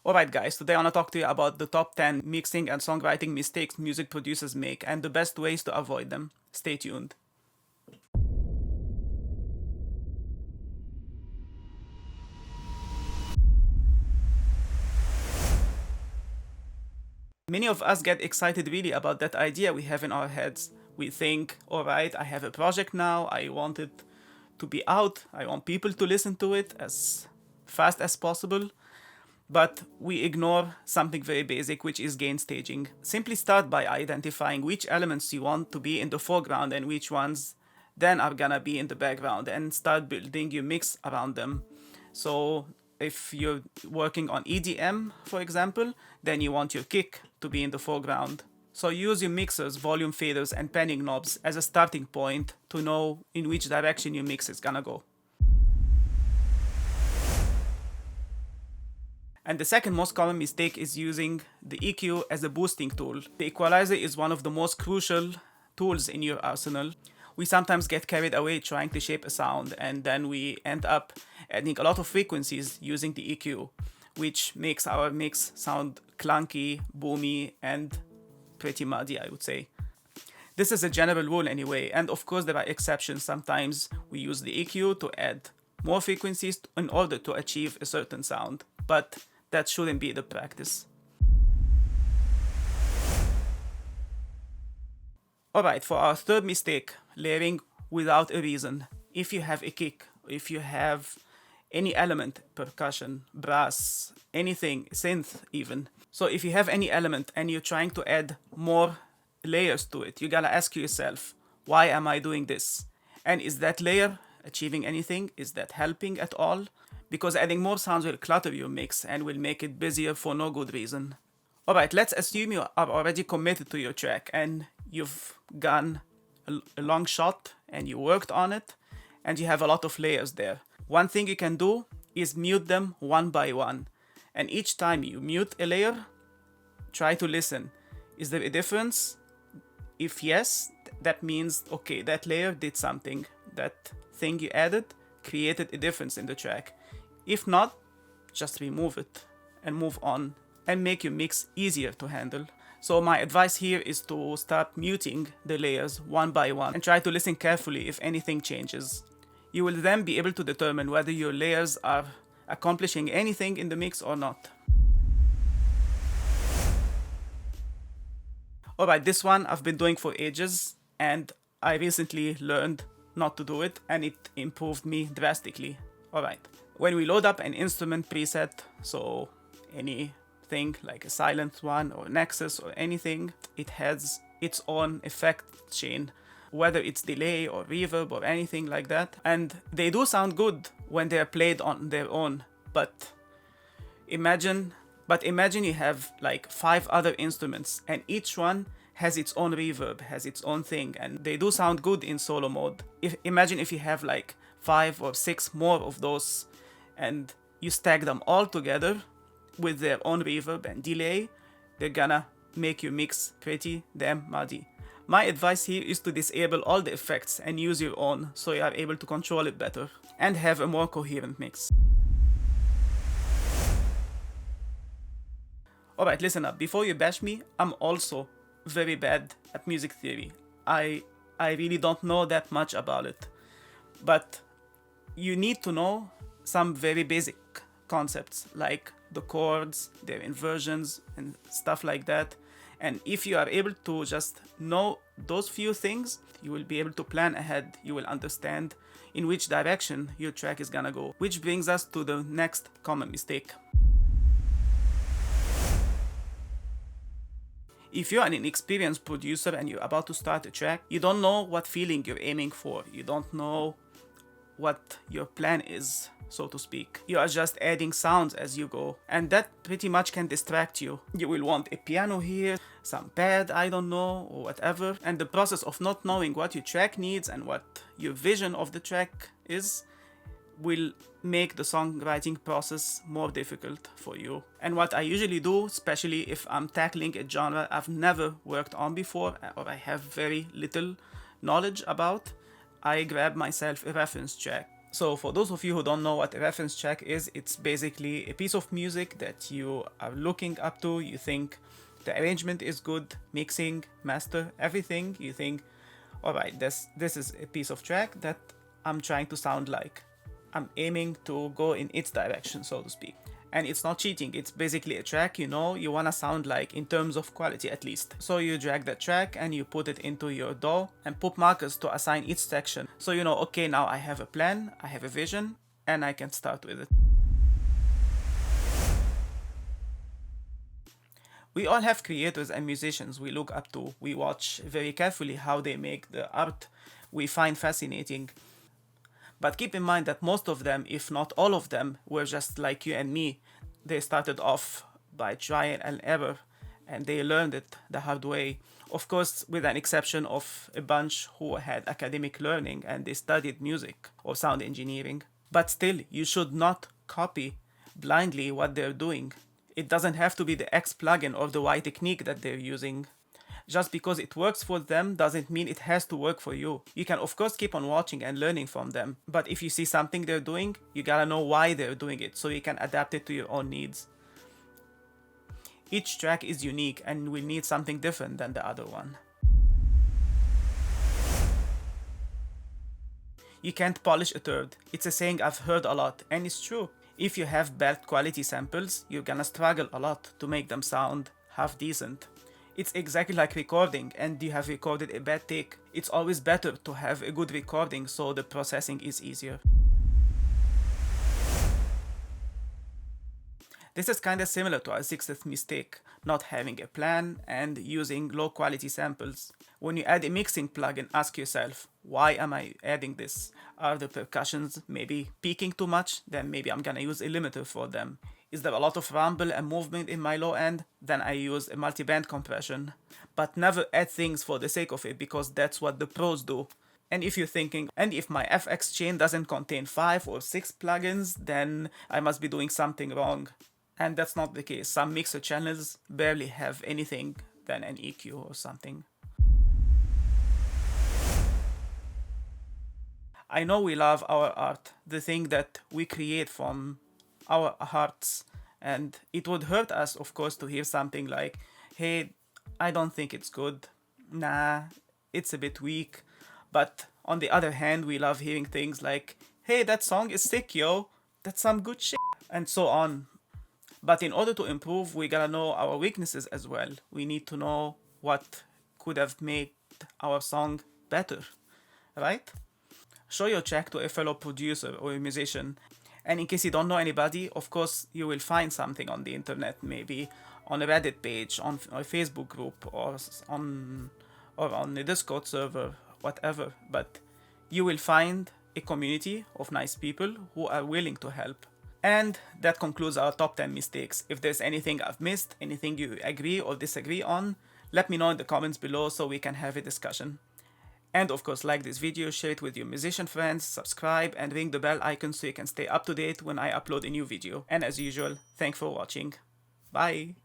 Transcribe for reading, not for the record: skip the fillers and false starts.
Alright guys, today I want to talk to you about the top 10 mixing and songwriting mistakes music producers make and the best ways to avoid them. Stay tuned. Many of us get excited really about that idea we have in our heads. We think, alright, I have a project now, I want it to be out, I want people to listen to it as fast as possible. But we ignore something very basic, which is gain staging. Simply start by identifying which elements you want to be in the foreground and which ones then are gonna be in the background, and start building your mix around them. So if you're working on EDM, for example, then you want your kick to be in the foreground. So use your mixers, volume faders, and panning knobs as a starting point to know in which direction your mix is gonna go. And the second most common mistake is using the EQ as a boosting tool. The equalizer is one of the most crucial tools in your arsenal. We sometimes get carried away trying to shape a sound, and then we end up adding a lot of frequencies using the EQ, which makes our mix sound clunky, boomy, and pretty muddy, I would say. This is a general rule anyway, and of course there are exceptions. Sometimes we use the EQ to add more frequencies in order to achieve a certain sound, but that shouldn't be the practice. Alright, for our third mistake, layering without a reason. If you have a kick, if you have any element, percussion, brass, anything, synth even. So if you have any element and you're trying to add more layers to it, you gotta ask yourself, why am I doing this? And is that layer achieving anything? Is that helping at all? Because adding more sounds will clutter your mix and will make it busier for no good reason. Alright, let's assume you are already committed to your track and you've gone a long shot and you worked on it and you have a lot of layers there. One thing you can do is mute them one by one. And each time you mute a layer, try to listen. Is there a difference? If yes, that means, okay, that layer did something. That thing you added created a difference in the track. If not, just remove it and move on and make your mix easier to handle. So my advice here is to start muting the layers one by one and try to listen carefully if anything changes. You will then be able to determine whether your layers are accomplishing anything in the mix or not. Alright, this one I've been doing for ages and I recently learned not to do it and it improved me drastically. Alright, when we load up an instrument preset, so anything like a silent one or Nexus or anything, it has its own effect chain, whether it's delay or reverb or anything like that. And they do sound good when they're played on their own, but imagine you have like 5 other instruments and each one has its own reverb, has its own thing, and they do sound good in solo mode. Imagine if you have like 5 or 6 more of those and you stack them all together with their own reverb and delay, they're gonna make your mix pretty damn muddy. My advice here is to disable all the effects and use your own so you are able to control it better and have a more coherent mix. Alright, listen up, before you bash me, I'm also very bad at music theory. I really don't know that much about it. But you need to know some very basic concepts like the chords, their inversions, and stuff like that. And if you are able to just know those few things, you will be able to plan ahead. You will understand in which direction your track is gonna go. Which brings us to the next common mistake. If you're an inexperienced producer and you're about to start a track, you don't know what feeling you're aiming for. You don't know what your plan is, so to speak. You are just adding sounds as you go, and that pretty much can distract you. You will want a piano here, some pad, I don't know, or whatever, and the process of not knowing what your track needs and what your vision of the track is will make the songwriting process more difficult for you. And what I usually do, especially if I'm tackling a genre I've never worked on before or I have very little knowledge about, I grab myself a reference track So for those of you who don't know what a reference track is, it's basically a piece of music that you are looking up to. You think the arrangement is good, mixing, master, everything. You think, all right, this is a piece of track that I'm trying to sound like. I'm aiming to go in its direction, so to speak. And it's not cheating, it's basically a track you wanna sound like, in terms of quality at least. So you drag that track and you put it into your DAW and put markers to assign each section. So you know, okay, now I have a plan, I have a vision, and I can start with it. We all have creators and musicians we look up to. We watch very carefully how they make the art we find fascinating. But keep in mind that most of them, if not all of them, were just like you and me. They started off by trial and error, and they learned it the hard way. Of course, with an exception of a bunch who had academic learning and they studied music or sound engineering. But still, you should not copy blindly what they're doing. It doesn't have to be the X plugin or the Y technique that they're using. Just because it works for them doesn't mean it has to work for you. You can of course keep on watching and learning from them, but if you see something they're doing, you gotta know why they're doing it so you can adapt it to your own needs. Each track is unique and will need something different than the other one. You can't polish a turd. It's a saying I've heard a lot, and it's true. If you have bad quality samples, you're gonna struggle a lot to make them sound half decent. It's exactly like recording, and you have recorded a bad take. It's always better to have a good recording so the processing is easier. This is kinda similar to our 60th mistake, not having a plan and using low quality samples. When you add a mixing plugin, ask yourself, why am I adding this? Are the percussions maybe peaking too much? Then maybe I'm gonna use a limiter for them. Is there a lot of rumble and movement in my low end? Then I use a multi-band compression. But never add things for the sake of it, because that's what the pros do. And if you're thinking, and if my FX chain doesn't contain 5 or 6 plugins, then I must be doing something wrong. And that's not the case. Some mixer channels barely have anything than an EQ or something. I know we love our art, the thing that we create from our hearts, and it would hurt us, of course, to hear something like, hey, I don't think it's good, nah, it's a bit weak. But on the other hand, we love hearing things like, hey, that song is sick, yo, that's some good shit, and so on. But in order to improve, we gotta know our weaknesses as well. We need to know what could have made our song better, right? Show your track to a fellow producer or a musician. And in case you don't know anybody, of course, you will find something on the internet, maybe on a Reddit page, on a Facebook group, or on a Discord server, whatever. But you will find a community of nice people who are willing to help. And that concludes our top 10 mistakes. If there's anything I've missed, anything you agree or disagree on, let me know in the comments below so we can have a discussion. And of course, like this video, share it with your musician friends, subscribe, and ring the bell icon so you can stay up to date when I upload a new video. And as usual, thanks for watching. Bye!